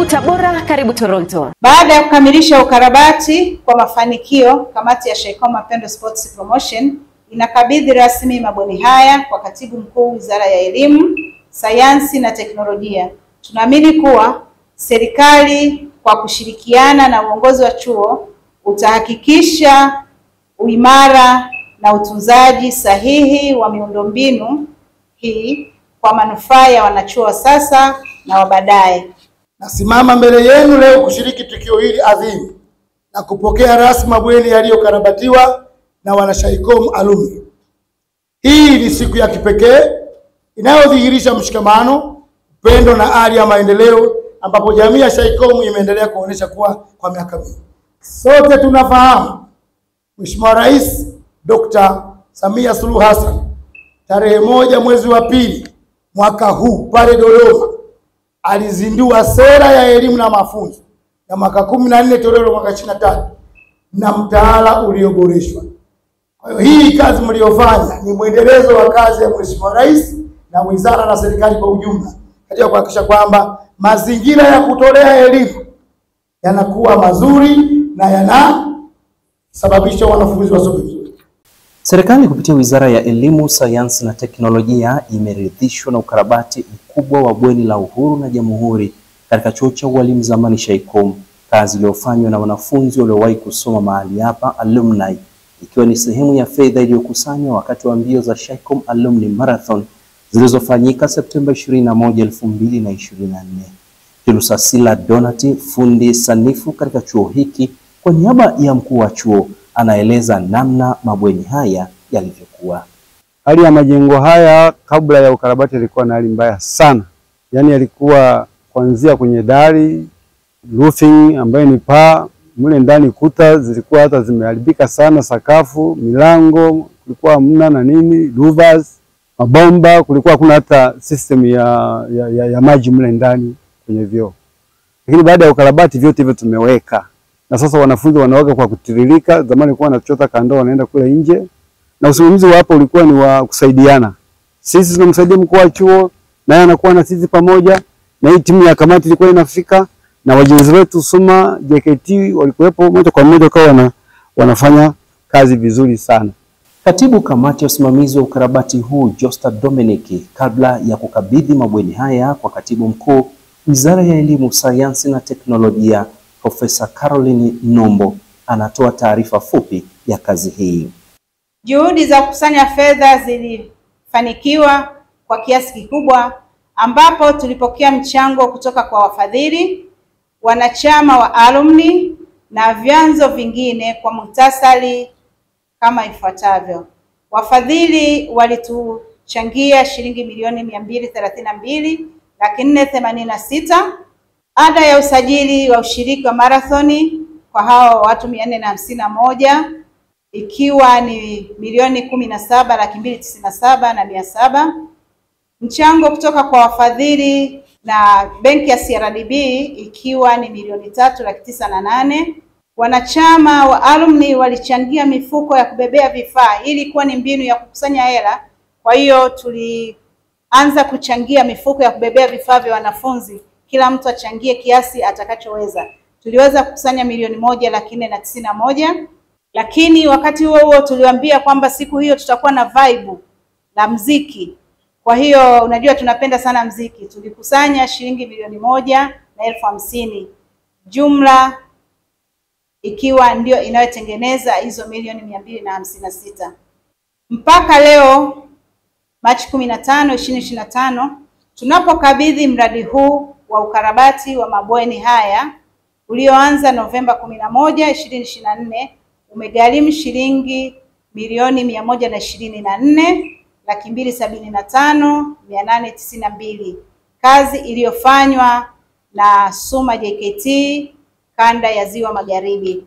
Karibu Tabora, karibu Toronto. Baada ya kukamilisha ukarabati kwa mafanikio, kamati ya Sheikh Omar Pendo Sports Promotion inakabidhi rasmi mabweni haya kwa Katibu Mkuu Wizara ya Elimu, Sayansi na Teknolojia. Tunaamini kuwa serikali kwa kushirikiana na uongozi wa chuo utahakikisha uimara na utunzaji sahihi wa miundombinu hii kwa manufaa ya wanachuo wa sasa na wa baadaye. Nasimama mbele yenu leo kushiriki tukio hili adhimu na kupokea rasmi mabweni yaliyokarabatiwa na wanashaikom alumni. Hii ni siku ya kipekee inayodhihirisha mshikamano, upendo na ari ya maendeleo ambapo jamii ya Shaikom imeendelea kuonesha kwa miaka mingi. Sote tunafahamu Mheshimiwa Rais Dr. Samia Suluhu Hassan tarehe 1 mwezi wa pili mwaka huu pale Dodoma alizindua sera ya elimu na mafunzo ya mwaka 14 toleo mwaka 23 na mtaala ulioboreshwa. Kwa hiyo hii kazi mliofanya ni mwendelezo wa kazi ya Mheshimiwa Rais na wizara na serikali kwa ujumla katika kuhakikisha kwamba mazingira ya kutolea elimu yanakuwa mazuri na yanasababisha wanafunzi wasome vizuri. Serikali kupitia Wizara ya Elimu, Sayansi na Teknolojia imeridhishwa na ukarabati mkubwa wa bweni la Uhuru na Jamhuri katika chuo cha ualimu zamani Shaikom, kazi iliyofanywa na wanafunzi waliowahi kusoma mahali hapa alumni, ikiwa ni sehemu ya fedha iliyokusanywa wakati wa mbio za Shaikom Alumni Marathon zilizofanyika Septemba 21, 2024. Julusasila Donati, fundi sanifu katika chuo hiki, kwa niaba ya mkuu wa chuo anaeleza namna mabweni haya yalivyokuwa. Hali ya majengo haya kabla ya ukarabati ilikuwa na hali mbaya sana. Yaani yalikuwa kuanzia kwenye dari, roofing ambayo ni paa, mule ndani kuta zilikuwa hata zimeharibika sana, sakafu, milango kulikuwa hamna na nini, louvers, mabomba, kulikuwa kuna hata system ya maji mule ndani kwenye vyoo. Lakini baada ya ukarabati vyote hivyo tumeweka. Na sasa wanafunzi wanaoga kwa kutiririka. Zamani walikuwa wanachota kandoo wanaenda kule nje. Na usimamizi wa hapo ulikuwa ni wa kusaidiana. Sisi tunamsaidia mkuu wa chuo na yeye anakuwa na sisi pamoja, na hii timu ya kamati ilikuwa inafika na wajenzi wetu Suma JKT walikuwepo moja kwa moja kwa wanafanya kazi vizuri sana. Katibu kamati ya usimamizi wa ukarabati huu Josta Dominic, kabla ya kukabidhi mabweni haya kwa Katibu Mkuu Wizara ya Elimu, Sayansi na Teknolojia Profesa Caroline Nombo, anatoa taarifa fupi ya kazi hii. Juhudi za kukusanya fedha zilifanikiwa kwa kiasi kikubwa, ambapo tulipokea mchango kutoka kwa wafadhili, wanachama wa alumni na vyanzo vingine kwa muhtasari kama ifuatavyo. Wafadhili walituchangia shilingi milioni 232,486. Ada ya usajili wa ushiriki wa marathoni kwa hao watu 451 ikiwa ni milioni 17,297,700. Mchango kutoka kwa wafadhili na benki ya CRDB ikiwa ni milioni 3,908,000. Wanachama wa alumni walichangia mifuko ya kubebea vifaa. Ili ilikuwa ni mbinu ya kukusanya hela. Kwa hiyo tulianza kuchangia mifuko ya kubebea vifaa vya wanafunzi. Kila mtu achangie kiasi atakachoweza. Tuliweza kukusanya milioni 1,491,000. Lakini wakati huo huo tuliwaambia kwamba siku hiyo tutakuwa na vibe la muziki. Kwa hiyo unajua tunapenda sana muziki. Tulikusanya shilingi milioni 1,50,000. Jumla ikiwa ndio inayotengeneza hizo milioni 256. Mpaka leo Machi 15, 2025 tunapokabidhi mradi huu wa ukarabati wa mabweni haya ulioanza Novemba 11, 2024 umegharimu shilingi milioni 124,275,892. Kazi iliyofanywa na Suma JKT kanda ya Ziwa Magharibi.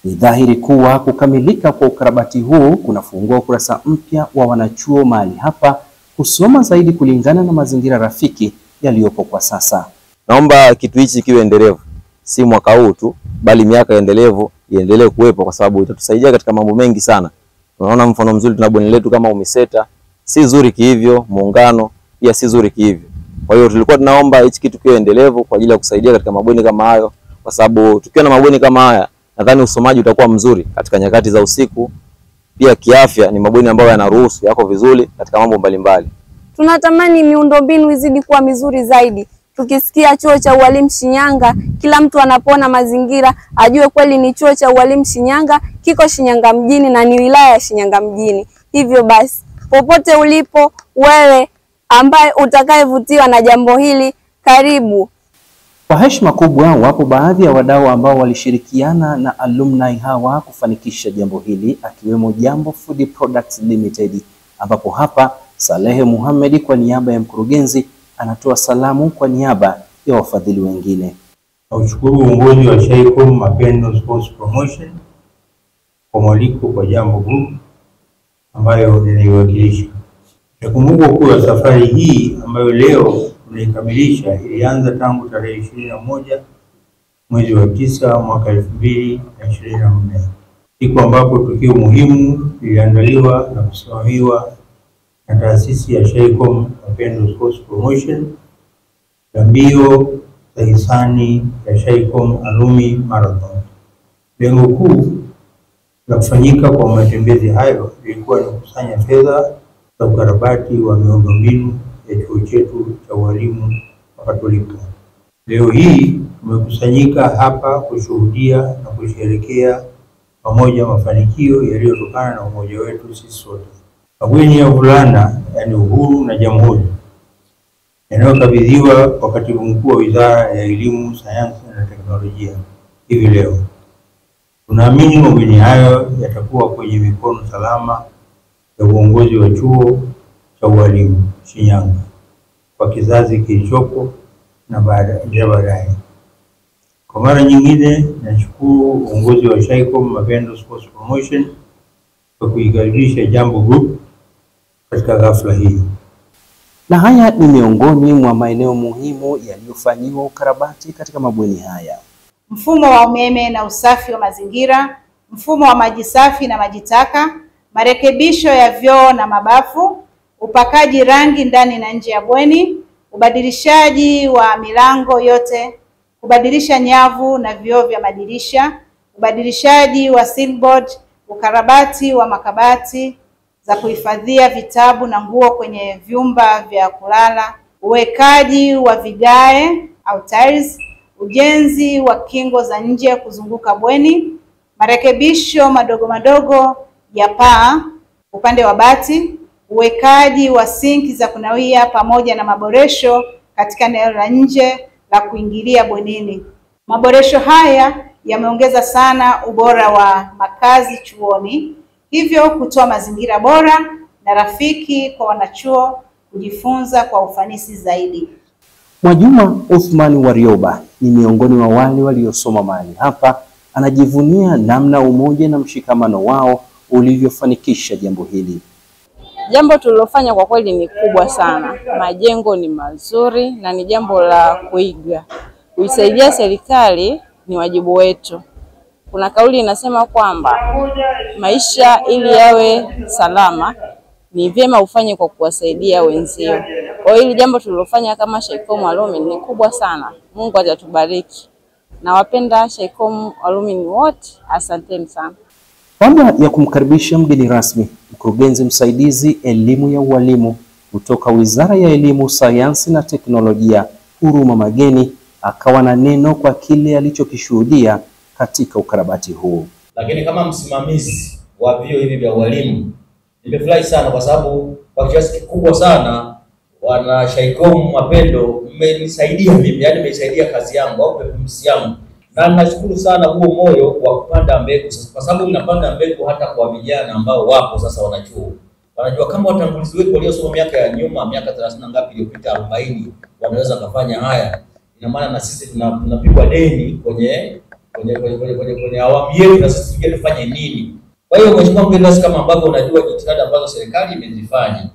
Ni dhahiri kuwa kukamilika kwa ukarabati huu kunafungua ukurasa mpya wa wanachuo mahali hapa kusoma zaidi kulingana na mazingira rafiki yaliyopo kwa sasa. Naomba kitu hichi kiwe endelevu, si mwaka huu tu, bali miaka endelevu iendelee kuwepo, kwa sababu itatusaidia katika mambo mengi sana. Unaona mfano mzuri tuna bweni letu kama UMISETA, si zuri kihivyo, Muungano pia si zuri kihivyo. Kwa hiyo tulikuwa tunaomba hichi kitu kiwe endelevu kwa ajili ya kusaidia katika mabweni kama hayo, kwa sababu tukiwa na mabweni kama haya nadhani usomaji utakuwa mzuri katika nyakati za usiku. Pia kiafya ni mabweni ambayo yanaruhusu yako vizuri katika mambo mbalimbali. Tunatamani miundombinu izidi kuwa mizuri zaidi. Tukisikia chuo cha ualimu Shinyanga, kila mtu anapoona mazingira ajue kweli ni chuo cha ualimu Shinyanga, kiko Shinyanga mjini na ni wilaya ya Shinyanga mjini. Hivyo basi, popote ulipo wewe ambaye utakayevutiwa na jambo hili, karibu. Kwa heshima kubwa, wapo baadhi ya wadau ambao walishirikiana na alumni hawa kufanikisha jambo hili, akiwemo Jambo Food Products Limited, ambapo hapa Salehe Muhammad kwa niaba ya mkurugenzi anatoa salamu kwa niaba ya wafadhili wengine. Naushukuru uongozi wa Shaicom Mapendo Sports Promotion kwa mwaliko kwa Jambo Group ambayo ninaiwakilisha. Nakumbuka kuwa safari hii ambayo leo tunaikamilisha ilianza tangu tarehe 21 mwezi wa 9 mwaka 2024, siku ambapo tukio muhimu liliandaliwa na kusimamiwa na taasisi ya Shaicom Mapendo Sports Promotion la mbio za hisani ya Shaicom Alumni Marathon. Lengo kuu la kufanyika kwa matembezi hayo lilikuwa ni kukusanya fedha za ukarabati wa miundombinu ya chuo chetu cha ualimu hapa tulipo. Leo hii tumekusanyika hapa kushuhudia na kusherehekea pamoja mafanikio yaliyotokana na umoja wetu sisi sote. Mabweni ya vulana yani Uhuru na Jamhuri yanayokabidhiwa kwa Katibu Mkuu wa Wizara ya Elimu, Sayansi na Teknolojia hivi leo. Tunaamini mabweni hayo yatakuwa kwenye mikono salama ya uongozi wa chuo cha ualimu Shinyanga kwa kizazi kilichopo na baadaye. Kwa mara nyingine nashukuru uongozi wa Shaicom Mapendo Sports Promotion kwa kuikaribisha Jambo Group katika ghafla hii. Na haya ni miongoni mwa maeneo muhimu yaliyofanyiwa ukarabati katika mabweni haya: mfumo wa umeme na usafi wa mazingira, mfumo wa maji safi na maji taka, marekebisho ya vyoo na mabafu, upakaji rangi ndani na nje ya bweni, ubadilishaji wa milango yote, kubadilisha nyavu na vioo vya madirisha, ubadilishaji wa silboard, ukarabati wa makabati za kuhifadhia vitabu na nguo kwenye vyumba vya kulala, uwekaji wa vigae au tiles, ujenzi wa kingo za nje kuzunguka bweni, marekebisho madogo madogo ya paa upande wa bati, uwekaji wa sinki za kunawia pamoja na maboresho katika eneo la nje la kuingilia bwenini. Maboresho haya yameongeza sana ubora wa makazi chuoni, hivyo kutoa mazingira bora na rafiki kwa wanachuo kujifunza kwa ufanisi zaidi. Mwajuma Uthman Warioba ni miongoni mwa wale waliosoma mahali hapa. Anajivunia namna umoja na mshikamano wao ulivyofanikisha jambo hili. Jambo tulilofanya kwa kweli ni kubwa sana. Majengo ni mazuri na ni jambo la kuiga. Kuisaidia serikali ni wajibu wetu. Kuna kauli inasema kwamba maisha ili yawe salama ni vyema ufanye kwa kuwasaidia wenzio. Kwa hiyo hili jambo tulilofanya kama Shaicom Alumni ni kubwa sana. Mungu atatubariki. Nawapenda Shaicom Alumni wote, asanteni sana. Kabla ya kumkaribisha mgeni rasmi, mkurugenzi msaidizi elimu ya ualimu kutoka Wizara ya Elimu, Sayansi na Teknolojia, Huruma Mageni, akawa na neno kwa kile alichokishuhudia katika ukarabati huu. Lakini kama msimamizi wa vyuo hivi vya ualimu, nimefurahi sana kwa sababu kwa kiasi kikubwa sana wana Shaicom Mapendo mmenisaidia mimi, yani mmesaidia kazi yangu au pepumsi yangu. Na nashukuru sana huo moyo wa kupanda mbegu, kwa sababu mnapanda mbegu hata kwa vijana ambao wapo sasa wanachuo. Wanajua kama watangulizi wetu waliosoma miaka ya nyuma, miaka 30 ngapi iliyopita, 40, wanaweza kufanya haya. Ina maana na sisi tunapigwa deni kwenye awamu yetu, na sisi tuje tufanye nini? Kwa hiyo mheshimiwa mgeni rasmi, kama ambavyo unajua jitihada ambazo serikali imezifanya,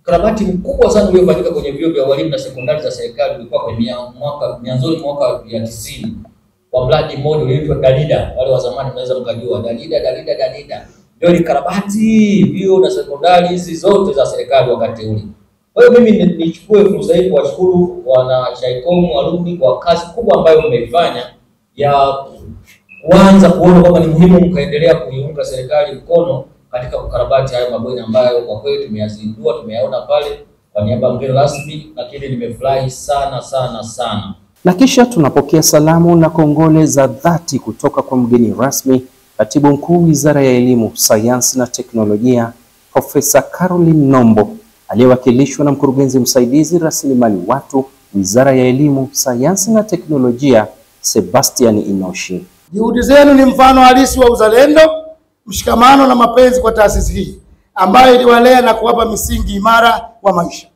ukarabati mkubwa sana uliofanyika kwenye vyuo vya walimu na sekondari za serikali ulikuwa kwenye mwanzoni mwaka ya 90 kwa mradi mmoja uliitwa Dalida. Wale wa zamani mnaweza mkajua Dalida ndio karabati vyuo na sekondari hizi zote za serikali wakati ule. Kwa hiyo mimi nichukue fursa hii kuwashukuru wana Shaycom alumni kwa kazi kubwa ambayo mmeifanya ya kuanza kuona kwamba ni muhimu mkaendelea kuiunga serikali mkono katika kukarabati haya mabweni ambayo kwa kweli tumeyazindua, tumeyaona pale kwa niaba ya mgeni rasmi, lakini nimefurahi sana sana sana. Na kisha tunapokea salamu na kongole za dhati kutoka kwa mgeni rasmi, Katibu Mkuu Wizara ya Elimu, Sayansi na Teknolojia, Profesa Caroline Nombo, aliyewakilishwa na Mkurugenzi Msaidizi Rasilimali Watu, Wizara ya Elimu, Sayansi na Teknolojia, Sebastian Inoshi. Juhudi zenu ni mfano halisi wa uzalendo, mshikamano na mapenzi kwa taasisi hii ambayo iliwalea na kuwapa misingi imara wa maisha.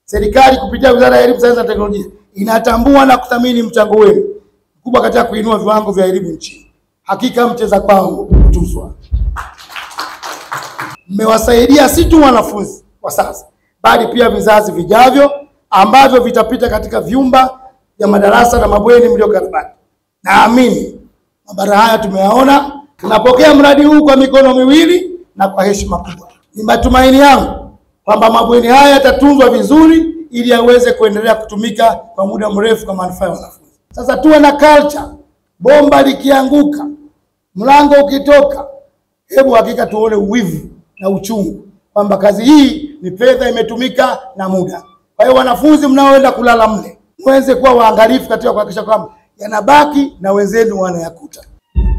Serikali kupitia Wizara ya Elimu, Sayansi na Teknolojia inatambua na kuthamini mchango wenu mkubwa katika kuinua viwango vya elimu nchini. Hakika mcheza kwao kutuzwa. Mmewasaidia si tu wanafunzi wa sasa, bali pia vizazi vijavyo ambavyo vitapita katika vyumba vya madarasa na mabweni mliokarabati. Naamini mabara haya tumeyaona. Tunapokea mradi huu kwa mikono miwili na kwa heshima kubwa. Ni matumaini yangu kwamba mabweni haya yatatunzwa vizuri ili yaweze kuendelea kutumika kwa muda mrefu kwa manufaa ya wanafunzi. Sasa tuwe na culture, bomba likianguka, mlango ukitoka, hebu hakika tuone uwivu na uchungu kwamba kazi hii ni fedha imetumika na muda. Kwa hiyo wanafunzi mnaoenda kulala mle, muweze kuwa waangalifu katika kuhakikisha kwamba yanabaki na wenzenu wanayakuta.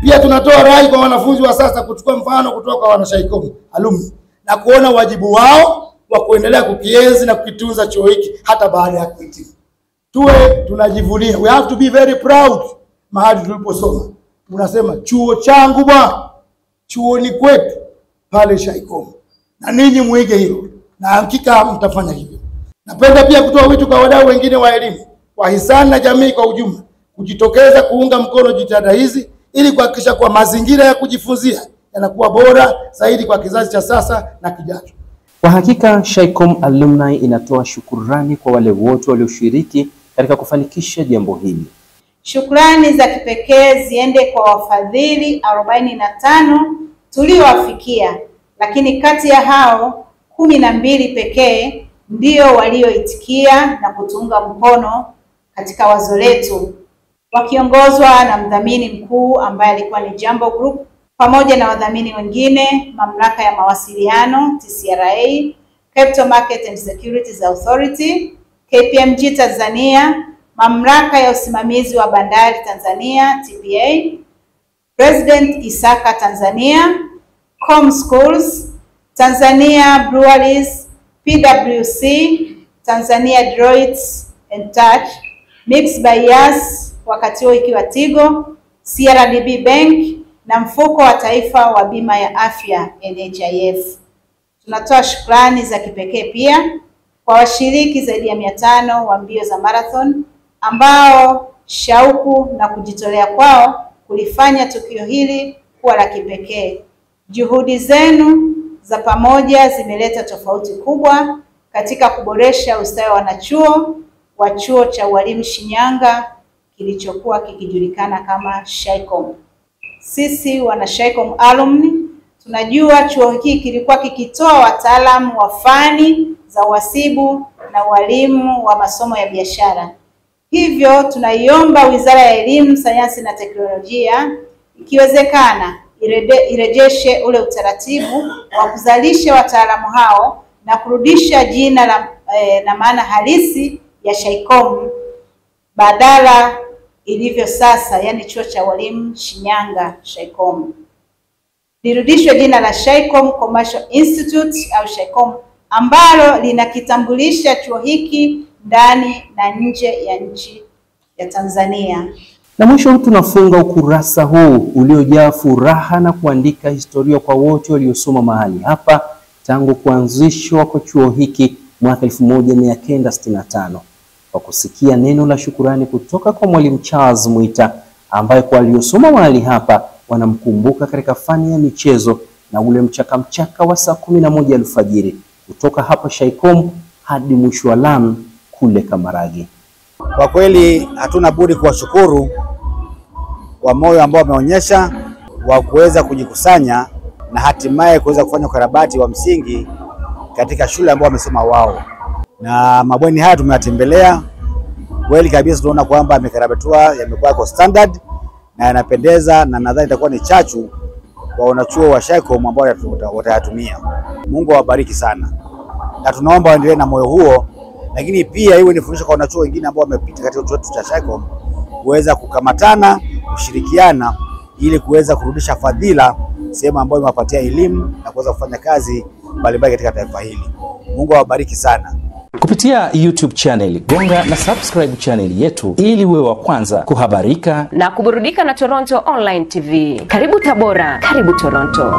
Pia tunatoa rai kwa wanafunzi wa sasa kuchukua mfano kutoka kwa wana Shaycom alumni na kuona wajibu wao wa kuendelea kukienzi na kukitunza chuo hiki hata baada ya kuhitimu. Tuwe tunajivunia. We have to be very proud mahali tuliposoma. Tunasema chuo changu bwana, chuo ni kwetu pale Shaycom. Na ninyi muige hilo. Na hakika mtafanya hivyo. Napenda pia kutoa wito kwa wadau wengine wa elimu, wahisani na jamii kwa ujumla, kujitokeza kuunga mkono jitihada hizi ili kuhakikisha kwa mazingira ya kujifunzia yanakuwa bora zaidi kwa kizazi cha sasa na kijacho. Kwa hakika Shaycom Alumni inatoa shukurani kwa wale wote walioshiriki katika kufanikisha jambo hili. Shukrani za kipekee ziende kwa wafadhili 45 tuliowafikia, lakini kati ya hao 12 pekee ndio walioitikia na kutunga mkono katika wazo letu, wakiongozwa na mdhamini mkuu ambaye alikuwa ni Jambo Group pamoja na wadhamini wengine, Mamlaka ya Mawasiliano TCRA, Capital Market and Securities Authority, KPMG Tanzania, Mamlaka ya Usimamizi wa Bandari Tanzania TPA, President Isaka Tanzania, Com Schools, Tanzania Breweries, PwC, Tanzania Droids and Touch, Mixx by Yas wakati huo ikiwa Tigo, CRDB Bank na Mfuko wa Taifa wa Bima ya Afya NHIF. Tunatoa shukrani za kipekee pia kwa washiriki zaidi ya 500 wa mbio za marathon ambao shauku na kujitolea kwao kulifanya tukio hili kuwa la kipekee. Juhudi zenu za pamoja zimeleta tofauti kubwa katika kuboresha ustawi wa wanachuo wa Chuo cha Ualimu Shinyanga kilichokuwa kikijulikana kama Shaycom. Sisi wana Shaycom alumni tunajua chuo hiki kilikuwa kikitoa wataalamu wa fani za uhasibu na ualimu wa masomo ya biashara. Hivyo tunaiomba Wizara ya Elimu, Sayansi na Teknolojia ikiwezekana irejeshe ule utaratibu wa kuzalisha wataalamu hao na kurudisha jina na maana halisi ya Shaycom badala ilivyo sasa, yani Chuo cha Ualimu Shinyanga Shaycom. Lirudishwe jina la Shaycom Commercial Institute au Shaycom ambalo linakitambulisha chuo hiki ndani na nje ya nchi ya Tanzania. Na mwisho tunafunga ukurasa huu uliojaa furaha na kuandika historia kwa wote waliosoma mahali hapa tangu kuanzishwa kwa chuo hiki mwaka 1965. Kwa kusikia neno la shukurani kutoka kwa Mwalimu Charles Mwita ambaye kwa waliosoma mahali hapa wanamkumbuka katika fani ya michezo na ule mchaka wa saa 11 alfajiri kutoka hapa Shaycom hadi mwisho wa lami kule Kamarage. Kwa kweli hatuna budi kuwashukuru kwa moyo ambao wameonyesha wa kuweza kujikusanya na hatimaye kuweza kufanya ukarabati wa msingi katika shule ambayo wamesoma wao. na mabweni haya tumeyatembelea. Kweli kabisa tunaona kwamba yamekarabatiwa, yamekuwa yako standard na yanapendeza, na nadhani itakuwa ni chachu kwa wanachuo wa SHYCOM ambao watayatumia. Mungu awabariki sana, na tunaomba waendelee na moyo huo, lakini pia iwe ni fundisho kwa wanachuo wengine ambao wamepita katika chuo chetu cha SHYCOM kuweza kukamatana, kushirikiana ili kuweza kurudisha fadhila sehemu ambayo imewapatia elimu na kuweza kufanya kazi mbalimbali katika taifa hili. Mungu awabariki sana. Kupitia YouTube channel, gonga na subscribe channel yetu ili uwe wa kwanza kuhabarika na kuburudika na Toronto Online TV. Karibu Tabora, karibu Toronto.